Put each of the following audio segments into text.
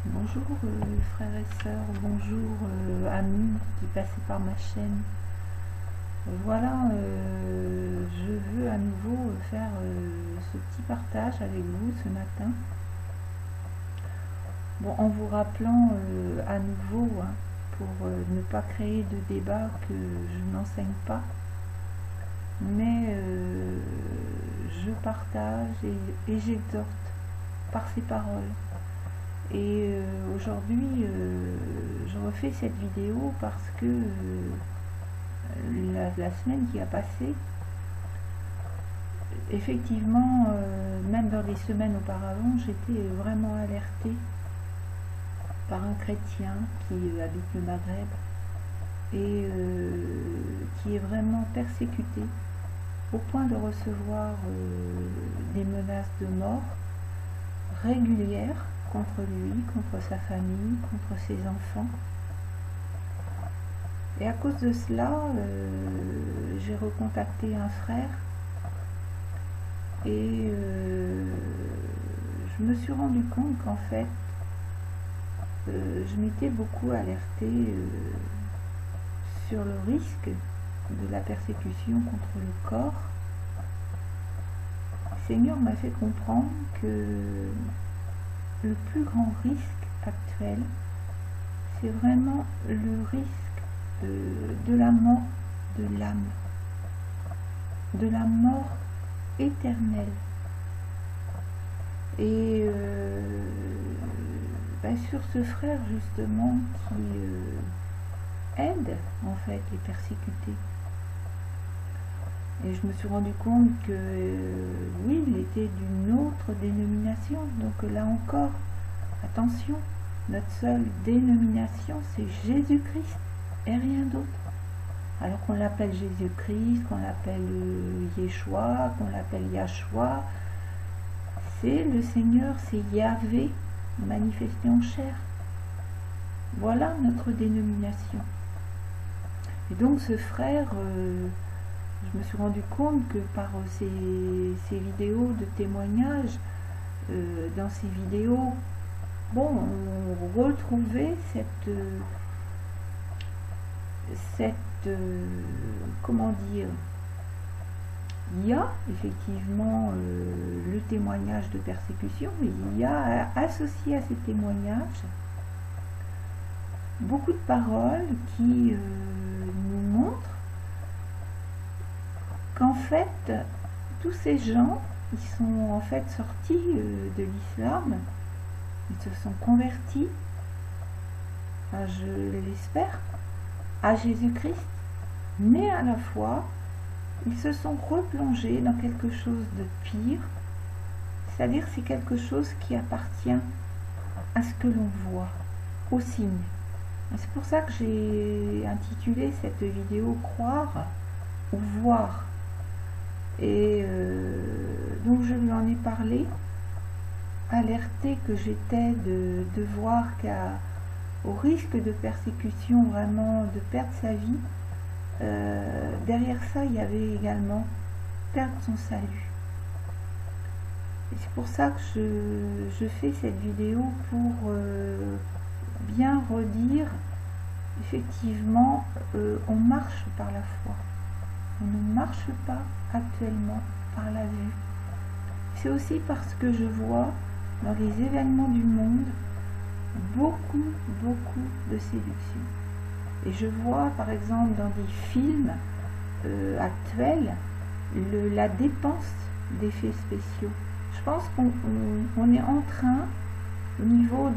Bonjour frères et sœurs, bonjour amis qui passez par ma chaîne. Voilà, je veux à nouveau faire ce petit partage avec vous ce matin. Bon, en vous rappelant à nouveau, pour ne pas créer de débat, que je n'enseigne pas, mais je partage et j'exhorte par ces paroles. Et aujourd'hui, je refais cette vidéo parce que la semaine qui a passé, effectivement, même dans les semaines auparavant, j'étais vraiment alertée par un chrétien qui habite le Maghreb et qui est vraiment persécuté au point de recevoir des menaces de mort régulières contre lui, contre sa famille, contre ses enfants. Et à cause de cela, j'ai recontacté un frère et je me suis rendu compte qu'en fait, je m'étais beaucoup alertée sur le risque de la persécution contre le corps. Le Seigneur m'a fait comprendre que le plus grand risque actuel, c'est vraiment le risque de la mort de l'âme, de la mort éternelle. Et sur ce frère justement qui aide en fait les persécutés. Et je me suis rendu compte que oui, il était d'une autre dénomination. Donc là encore, attention, notre seule dénomination, c'est Jésus-Christ et rien d'autre. Alors qu'on l'appelle Jésus-Christ, qu'on l'appelle Yeshua, qu'on l'appelle Yahshua, c'est le Seigneur, c'est Yahvé manifesté en chair. Voilà notre dénomination. Et donc ce frère... je me suis rendu compte que par ces vidéos de témoignages, dans ces vidéos, bon, on retrouvait comment dire, il y a effectivement le témoignage de persécution, mais il y a associé à ces témoignages beaucoup de paroles qui nous montrent qu'en fait, tous ces gens, ils sont en fait sortis de l'islam, ils se sont convertis, enfin, je l'espère, à Jésus-Christ, mais à la fois, ils se sont replongés dans quelque chose de pire, c'est-à-dire c'est quelque chose qui appartient à ce que l'on voit, au signe. C'est pour ça que j'ai intitulé cette vidéo « Croire ou voir ». Et donc je lui en ai parlé, alertée que j'étais de voir qu'au risque de persécution, vraiment de perdre sa vie, derrière ça il y avait également perdre son salut. Et c'est pour ça que je fais cette vidéo pour bien redire, effectivement, on marche par la foi. On ne marche pas actuellement par la vue. C'est aussi parce que je vois dans les événements du monde beaucoup de séduction. Et je vois par exemple dans des films actuels la dépense d'effets spéciaux. Je pense qu'on est en train, au niveau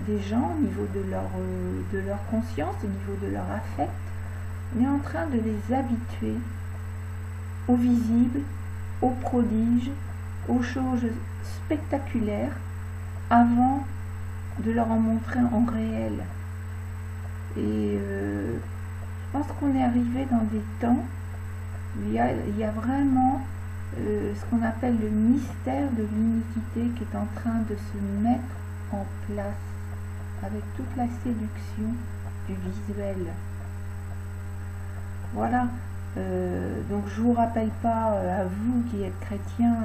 des gens, au niveau de leur conscience, au niveau de leur affect, on est en train de les habituer au visible, aux prodiges, aux choses spectaculaires, avant de leur en montrer en réel. Et je pense qu'on est arrivé dans des temps où il y a vraiment ce qu'on appelle le mystère de l'iniquité qui est en train de se mettre en place, avec toute la séduction du visuel. Voilà, donc je ne vous rappelle pas à vous qui êtes chrétiens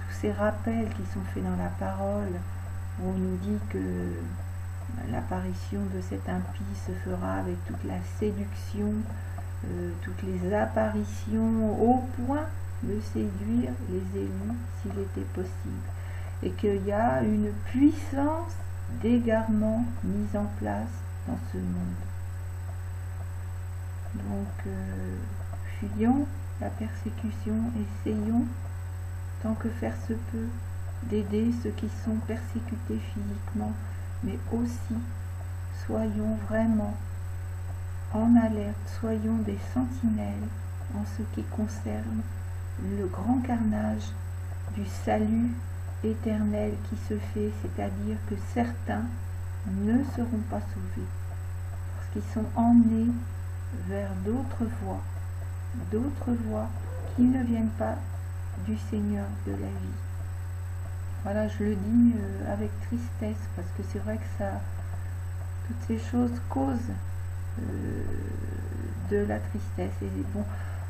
tous ces rappels qui sont faits dans la parole On nous dit que l'apparition de cet impie se fera avec toute la séduction, toutes les apparitions au point de séduire les élus s'il était possible, et qu'il y a une puissance d'égarement mise en place dans ce monde. Donc fuyons la persécution, essayons tant que faire se peut d'aider ceux qui sont persécutés physiquement, mais aussi soyons vraiment en alerte, soyons des sentinelles en ce qui concerne le grand carnage du salut éternel qui se fait, c'est-à-dire que certains ne seront pas sauvés parce qu'ils sont emmenés vers d'autres voies qui ne viennent pas du Seigneur de la vie. Voilà, je le dis avec tristesse, parce que c'est vrai que ça, toutes ces choses causent de la tristesse. Et bon,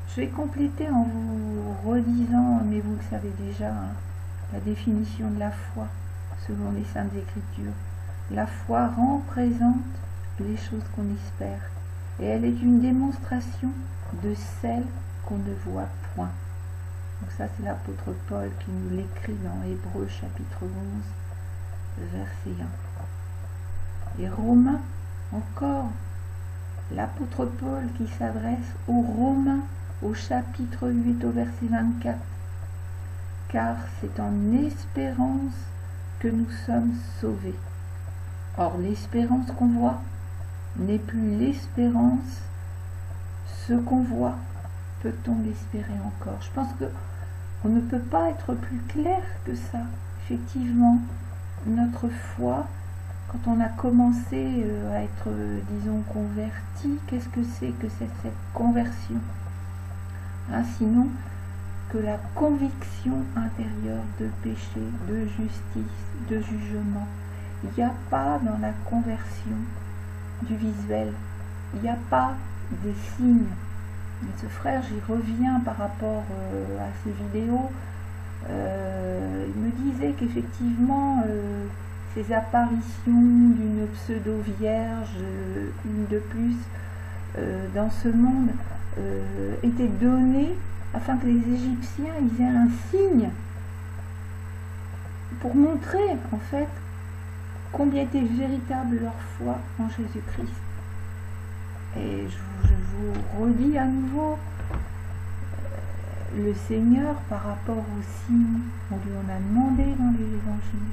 je vais compléter en vous redisant, mais vous le savez déjà, hein, la définition de la foi selon les Saintes Écritures. La foi représente les choses qu'on espère, et elle est une démonstration de celles qu'on ne voit point. Donc ça, c'est l'apôtre Paul qui nous l'écrit dans Hébreux chapitre 11, verset 1. Et Romains, encore, l'apôtre Paul qui s'adresse aux Romains au chapitre 8 au verset 24. Car c'est en espérance que nous sommes sauvés. Or, l'espérance qu'on voit n'est plus l'espérance. Ce qu'on voit, peut-on l'espérer encore? Je pense que on ne peut pas être plus clair que ça. Effectivement, notre foi, quand on a commencé à être, disons, converti, qu'est-ce que c'est que cette conversion, hein, sinon que la conviction intérieure de péché, de justice, de jugement. Il n'y a pas dans la conversion du visuel, il n'y a pas des signes. Ce frère, j'y reviens par rapport à ces vidéos, il me disait qu'effectivement ces apparitions d'une pseudo-vierge, une de plus, dans ce monde, étaient données afin que les Égyptiens ils aient un signe pour montrer en fait combien était véritable leur foi en Jésus-Christ. Et je vous redis à nouveau, le Seigneur par rapport aux signes, on lui en a demandé dans les évangiles.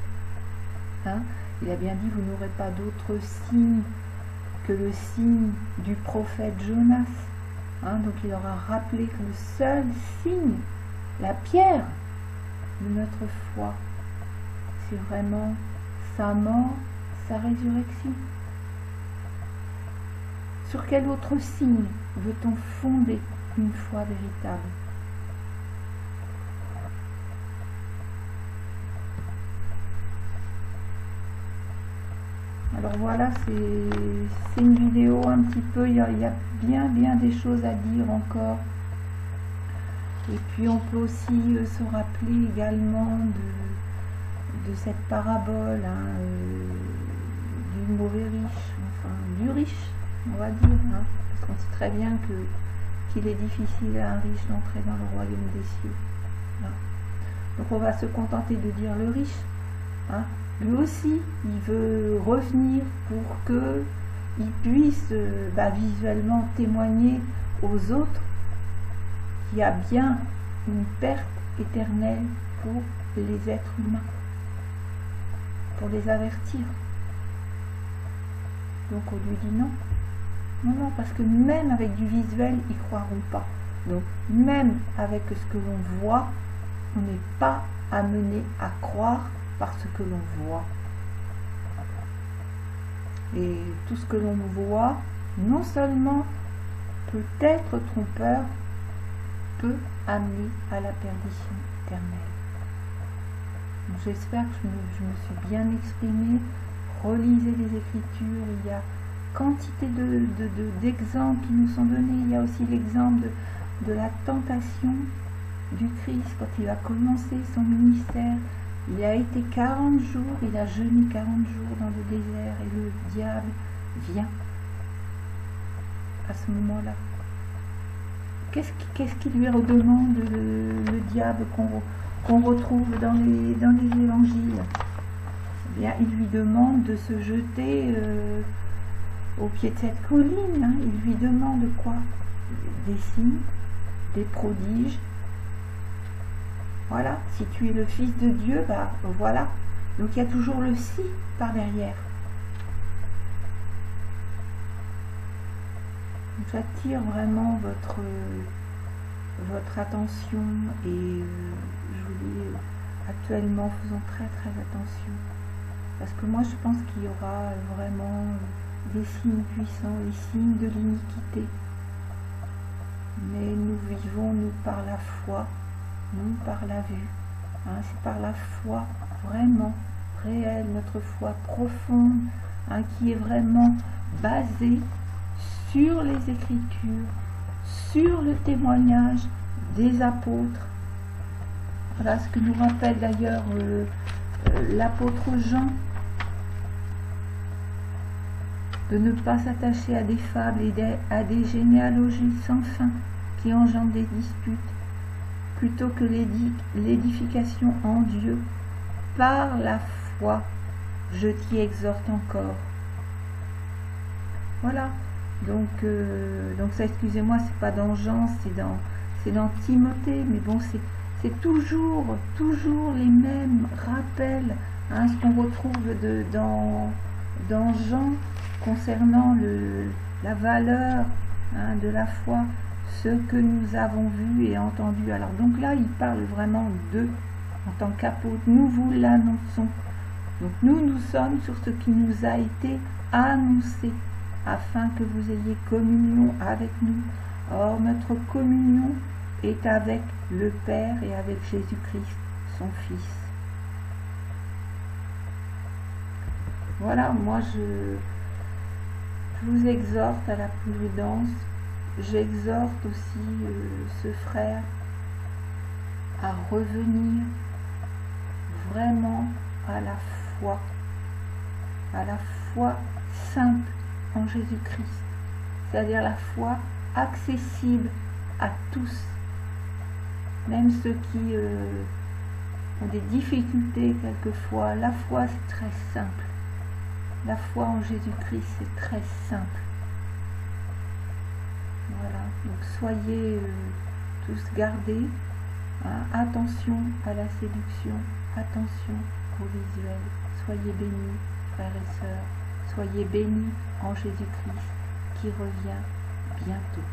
Hein, il a bien dit, vous n'aurez pas d'autre signe que le signe du prophète Jonas. Hein, donc il leur a rappelé que le seul signe, la pierre de notre foi, c'est vraiment sa mort, sa résurrection. Sur quel autre signe veut-on fonder une foi véritable? Alors voilà, c'est une vidéo un petit peu, il y a bien des choses à dire encore. Et puis on peut aussi se rappeler également de cette parabole, hein, du mauvais riche, enfin du riche, on va dire, hein, parce qu'on sait très bien qu'il est difficile à un riche d'entrer dans le royaume des cieux. Hein. Donc on va se contenter de dire le riche. Hein. Lui aussi, il veut revenir pour qu'il puisse visuellement témoigner aux autres qu'il y a bien une perte éternelle pour les êtres humains, pour les avertir. Donc on lui dit non. Non, parce que même avec du visuel, ils ne croiront pas. Donc même avec ce que l'on voit, on n'est pas amené à croire par ce que l'on voit. Et tout ce que l'on voit, non seulement peut être trompeur, peut amener à la perdition éternelle. J'espère que je me suis bien exprimée. Relisez les Écritures, il y a quantité d'exemples qui nous sont donnés. Il y a aussi l'exemple de la tentation du Christ quand il a commencé son ministère. Il a été 40 jours, il a jeûné 40 jours dans le désert et le diable vient à ce moment-là. Qu'est-ce qu'il lui redemande le diable qu'on retrouve dans les évangiles? Eh bien, il lui demande de se jeter au pied de cette colline. Hein. Il lui demande quoi? Des signes, des prodiges. Voilà, si tu es le Fils de Dieu, bah voilà. Donc il y a toujours le si par derrière. J'attire vraiment votre attention et je vous dis actuellement faisons très attention. Parce que moi je pense qu'il y aura vraiment des signes puissants, les signes de l'iniquité. Mais nous vivons, nous, par la foi, nous, par la vue. Hein, c'est par la foi vraiment réelle, notre foi profonde, hein, qui est vraiment basée sur les Écritures, sur le témoignage des apôtres. Voilà ce que nous rappelle d'ailleurs l'apôtre Jean, de ne pas s'attacher à des fables et à des généalogies sans fin qui engendrent des disputes, plutôt que l'édification en Dieu par la foi. Je t'y exhorte encore. Voilà. Donc ça, excusez-moi, c'est pas dans Jean, c'est dans Timothée, mais bon, c'est toujours les mêmes rappels, hein, ce qu'on retrouve dans Jean concernant la valeur, hein, de la foi, ce que nous avons vu et entendu. Alors donc là, il parle vraiment d'eux en tant qu'apôtres. Nous vous l'annonçons. Donc nous sommes sur ce qui nous a été annoncé, afin que vous ayez communion avec nous. Or, notre communion est avec le Père et avec Jésus-Christ, son Fils. Voilà, moi je vous exhorte à la prudence. J'exhorte aussi ce frère à revenir vraiment à la foi simple en Jésus-Christ, c'est-à-dire la foi accessible à tous, même ceux qui ont des difficultés quelquefois. La foi, c'est très simple. La foi en Jésus-Christ, c'est très simple. Voilà, donc soyez tous gardés, hein, attention à la séduction, attention au visuel. Soyez bénis, frères et sœurs, soyez bénis en Jésus-Christ qui revient bientôt.